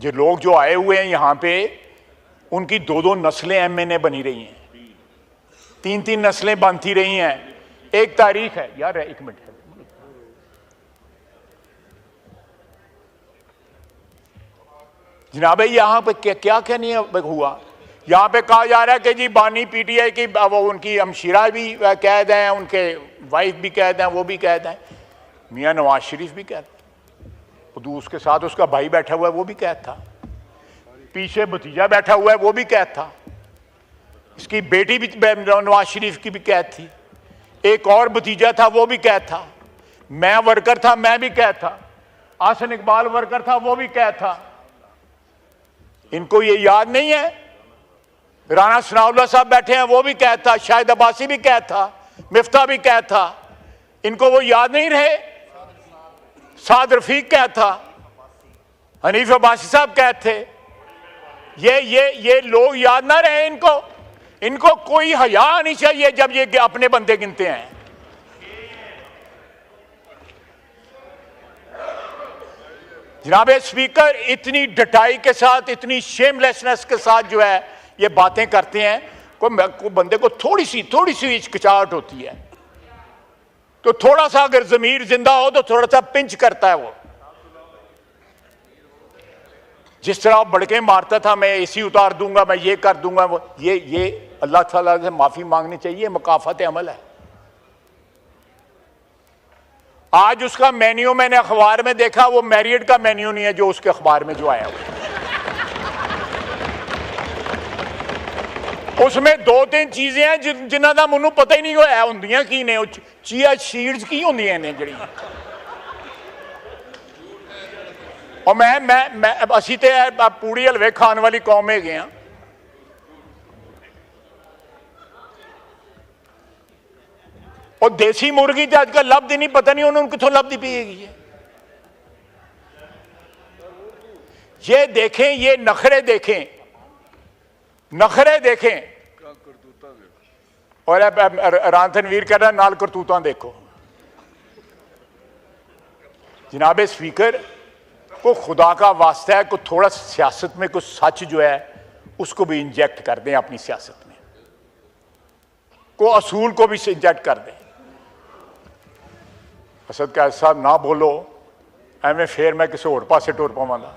जो लोग जो आए हुए हैं यहाँ पे, उनकी दो दो नस्लें एमएनए बनी रही हैं, तीन तीन नस्लें बनती रही हैं। एक तारीख है यार, एक मिनट, जनाब यहाँ पे क्या कहने हुआ, यहाँ पे कहा जा रहा है कि जी बानी पीटीआई की, वो उनकी हमशीरा भी कैद हैं, उनके वाइफ भी कैद हैं, वो भी कैद हैं, मियाँ नवाज शरीफ भी कैद, उसके साथ उसका भाई बैठा हुआ है वो भी कैद था, पीछे भतीजा बैठा हुआ है वो भी कैद था, इसकी बेटी भी नवाज शरीफ की भी कैद थी, एक और भतीजा था वो भी कैद था, मैं वर्कर था मैं भी कैद था, आसन इकबाल वर्कर था वो भी कैद था। इनको ये याद नहीं है? राना सनाउल्लाह साहब बैठे हैं वो भी कैद था, शाहिद अब्बासी भी कैद था, मिफ्ता भी कैद था, इनको वो याद नहीं रहे? साद रफीक कैद था, हनीफ अब्बासी साहब कैद थे, ये लोग याद ना रहे इनको? इनको कोई हया आनी चाहिए जब ये अपने बंदे गिनते हैं। जनाब स्पीकर, इतनी डटाई के साथ, इतनी शेमलेसनेस के साथ जो है ये बातें करते हैं, कोई बंदे को थोड़ी सी हिचकिचाहट होती है तो थोड़ा सा अगर जमीर जिंदा हो तो थोड़ा सा पिंच करता है वो। जिस तरह बड़के मारता था, मैं एसी उतार दूंगा, मैं ये कर दूंगा, वो ये अल्लाह ताला से माफी मांगनी चाहिए, मकाफत अमल है। आज उसका मेन्यू मैंने अखबार में देखा, वो मैरियड का मेन्यू नहीं है जो उसके अखबार में जो आया हुआ, उसमें दो तीन चीजें हैं जिन्हों का मैनू पता ही नहीं होया होंदियां की ने, चिया सीड्स की होंदियां ने जड़ी। और मैं असी ते पूड़ी हलवे खान वाली कौम है गए। और देसी मुर्गी तो अजकल लभदी नहीं, पता नहीं उन्होंने कितों लभदी पिएगी। ये देखें, ये नखरे देखें, नखरे देखें। और रान तनवीर कह रहा नाल करतूता देखो। जनाब स्पीकर, को खुदा का वास्ता है, को थोड़ा सियासत में कुछ सच जो है उसको भी इंजेक्ट कर दें अपनी सियासत में, को असूल को भी इंजेक्ट कर दें। असद कैद साहब ना बोलो एवं, फिर मैं किसी होर पासे टुर पावांगा।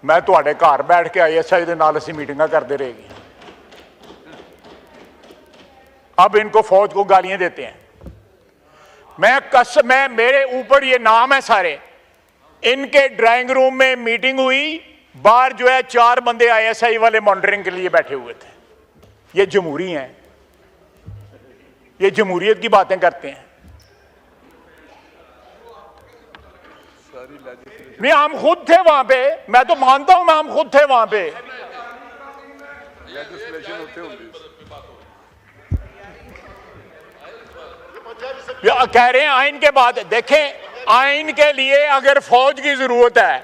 मैं तुहाडे घर बैठ के ISI दे नाल असीं मीटिंगां करते रहेगी। अब इनको फौज को गालियां देते हैं। मैं मेरे ऊपर ये नाम है सारे। इनके ड्राइंग रूम में मीटिंग हुई, बाहर जो है 4 बंदे ISI वाले मॉनिटरिंग के लिए बैठे हुए थे। ये जमहूरी हैं, ये जमहूरियत की बातें करते हैं। नहीं, हम खुद थे वहां पे, मैं तो मानता हूं, हम खुद थे वहां पे। कह रहे हैं आइन के बाद, देखें आइन के लिए अगर फौज की जरूरत है,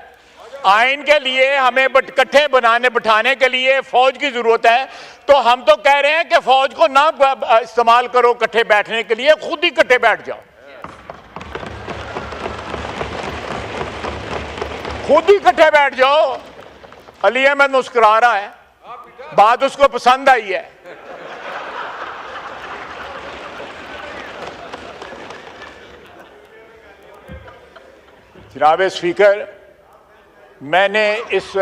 आइन के लिए हमें इकट्ठे बिठाने के लिए फौज की जरूरत है, तो हम तो कह रहे हैं कि फौज को ना इस्तेमाल करो इकट्ठे बैठने के लिए, खुद ही इकट्ठे बैठ जाओ, खुद ही इकट्ठे बैठ जाओ। अली अहमद मुस्कुरा रहा है, बात उसको पसंद आई है। जनाब स्पीकर, मैंने इस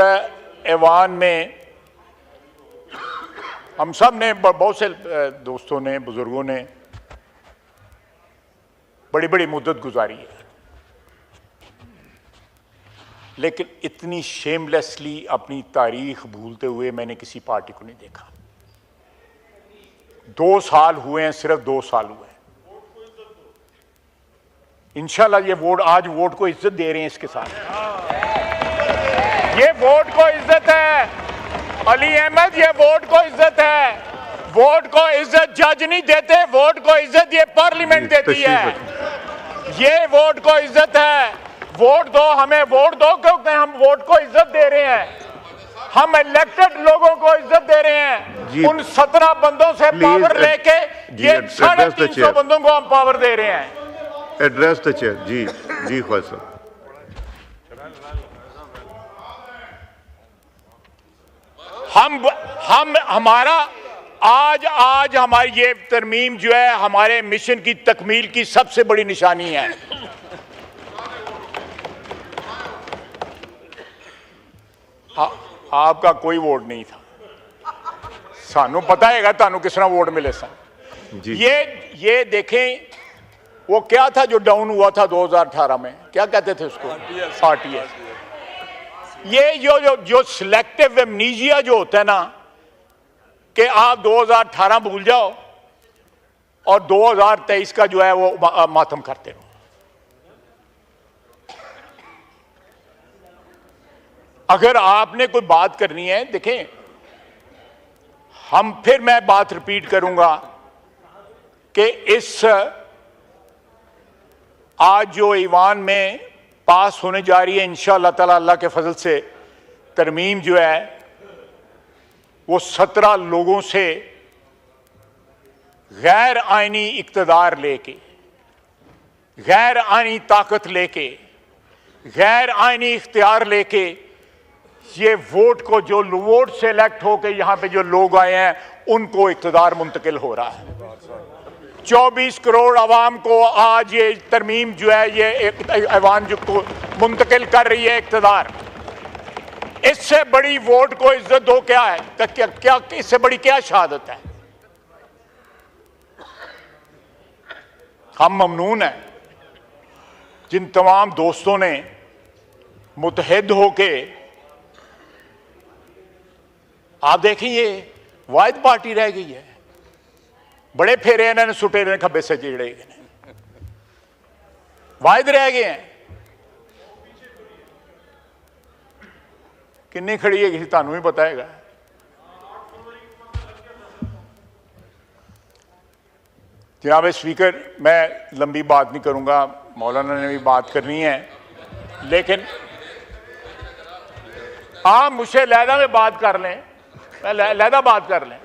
ऐवान में हम सब ने, बहुत से दोस्तों ने, बुजुर्गों ने बड़ी बड़ी मुद्दत गुजारी है, लेकिन इतनी शेमलेसली अपनी तारीख भूलते हुए मैंने किसी पार्टी को नहीं देखा। 2 साल हुए हैं, सिर्फ 2 साल हुए हैं। इंशाल्लाह ये वोट, आज वोट को इज्जत दे रहे हैं इसके साथ, ये वोट को इज्जत है। अली अहमद, ये वोट को इज्जत है। वोट को इज्जत जज नहीं देते, वोट को इज्जत ये पार्लियामेंट देती है। ये वोट को इज्जत है। वोट दो, हमें वोट दो, क्योंकि हम वोट को इज्जत दे रहे हैं। हम इलेक्टेड लोगों को इज्जत दे रहे हैं। उन 17 बंदों से पावर लेके ये 350 बंदों को हम पावर दे रहे हैं। Address the chair. जी ख्वाजा साहब। हम हमारा आज हमारी ये तरमीम जो है हमारे मिशन की तकमील की सबसे बड़ी निशानी है। आपका कोई वोट नहीं था, सानू पता है तानू किस तरह वोट मिले सन। ये देखें वो क्या था जो डाउन हुआ था 2018 में, क्या कहते थे उसको, आरटीएस। ये जो सिलेक्टिव एमनीजिया जो होता है ना कि आप 2018 भूल जाओ और 2023 का जो है वो मातम करते रहो। अगर आपने कोई बात करनी है, देखें फिर मैं बात रिपीट करूंगा कि इस आज जो ईवान में पास होने जा रही है इंशाअल्लाह ताला अल्लाह के फजल से तरमीम जो है वो 17 लोगों से गैर आईनी इक्तदार लेके, गैर आईनी ताकत लेके, गैर आईनी इख्तियार लेके ये वोट को जो वोट से इलेक्ट होके यहां पे जो लोग आए हैं उनको इख्तियार मुंतकिल हो रहा है। 24 करोड़ अवाम को आज ये तरमीम जो है ये एक ऐवान जो को मुंतकिल कर रही है इख्तियार। इससे बड़ी वोट को इज्जत दो क्या है, क्या इससे बड़ी क्या शहादत है। हम ममनून हैं जिन तमाम दोस्तों ने मुतहद होके, आप देखें ये वाहिद पार्टी रह गई है, बड़े फेरे इन्होंने सुटे ने खब्बे से जेड़े वाहिद रह गए हैं। किन्नी खड़ी है किसी तानू ही बताएगा। जनाब स्पीकर, मैं लंबी बात नहीं करूंगा, मौलाना ने भी बात करनी है, लेकिन आप मुझसे लहदा में बात कर लें, मैं लहदा बात कर लें।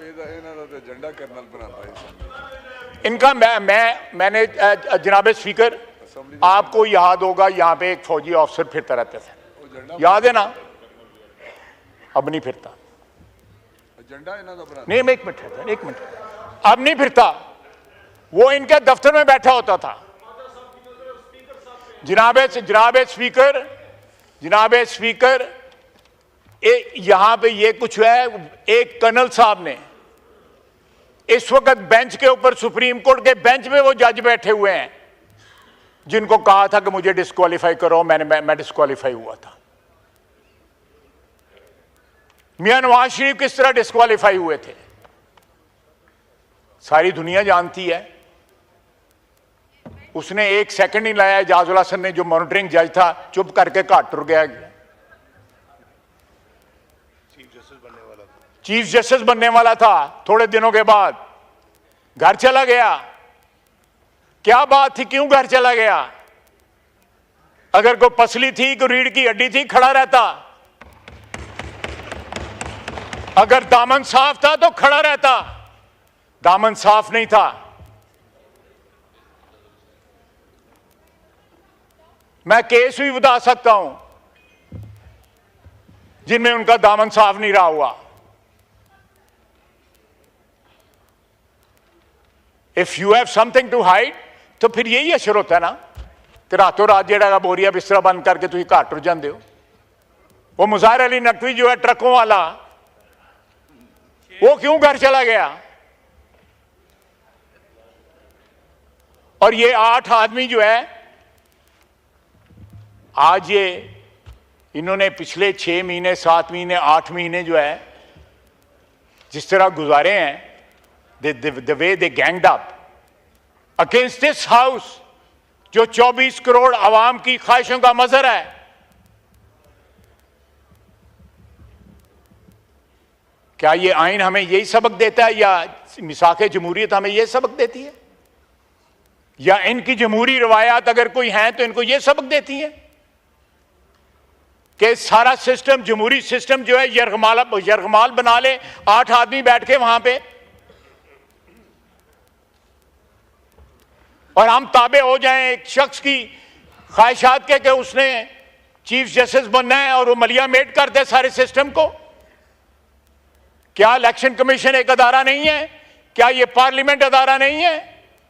इनका मैंने जनाब स्पीकर आपको याद होगा यहाँ पे एक फौजी ऑफिसर फिरता रहता था, याद है ना? अब नहीं फिरता। नहीं, एक मिनट, अब नहीं फिरता। वो इनके दफ्तर में बैठा होता था। जनाब स्पीकर यहां पे ये कुछ है, एक कर्नल साहब ने इस वक्त बेंच के ऊपर, सुप्रीम कोर्ट के बेंच में वो जज बैठे हुए हैं जिनको कहा था कि मुझे डिस्क्वालीफाई करो, मैं डिस्क्वालीफाई हुआ था। मियां नवाज शरीफ किस तरह डिस्क्वालीफाई हुए थे सारी दुनिया जानती है। उसने एक सेकंड नहीं लाया, एजाजुल हसन ने जो मॉनिटरिंग जज था चुप करके घाट टुर गया। चीफ जस्टिस बनने वाला था, थोड़े दिनों के बाद घर चला गया। क्या बात थी, क्यों घर चला गया? अगर कोई पसली थी, कोई रीढ़ की हड्डी थी, खड़ा रहता। अगर दामन साफ था तो खड़ा रहता, दामन साफ नहीं था। मैं केस भी बता सकता हूं जिनमें उनका दामन साफ नहीं रहा हुआ। If you have something to hide तो फिर यही असर होता है ना कि रातों रात जेड़ा बोरिया बिस्तरा बंद करके तुम घाट टुर जाते हो। वो मुज़ाहिर अली नकवी जो है ट्रकों वाला, वो क्यों घर चला गया? और ये 8 आदमी जो है आज ये इन्होंने पिछले 6 महीने, 7 महीने, 8 महीने जो है जिस तरह गुजारे हैं, the way they ganged up against this house जो 24 करोड़ आवाम की ख्वाहिशों का मजहर है। क्या ये आइन हमें यही सबक देता है या मिसाक़े जमहूरियत हमें यह सबक देती है, या इनकी जमहूरी रवायात अगर कोई है तो इनको यह सबक देती है कि सारा सिस्टम, जमहूरी सिस्टम जो है यरगमाल बना ले 8 आदमी बैठ के वहां पे, और हम ताबे हो जाएं एक शख्स की ख्वाहिशात के कि उसने चीफ जस्टिस बनना है और वो मलिया मेट कर दे सारे सिस्टम को। क्या इलेक्शन कमीशन एक अदारा नहीं है? क्या ये पार्लियामेंट अदारा नहीं है?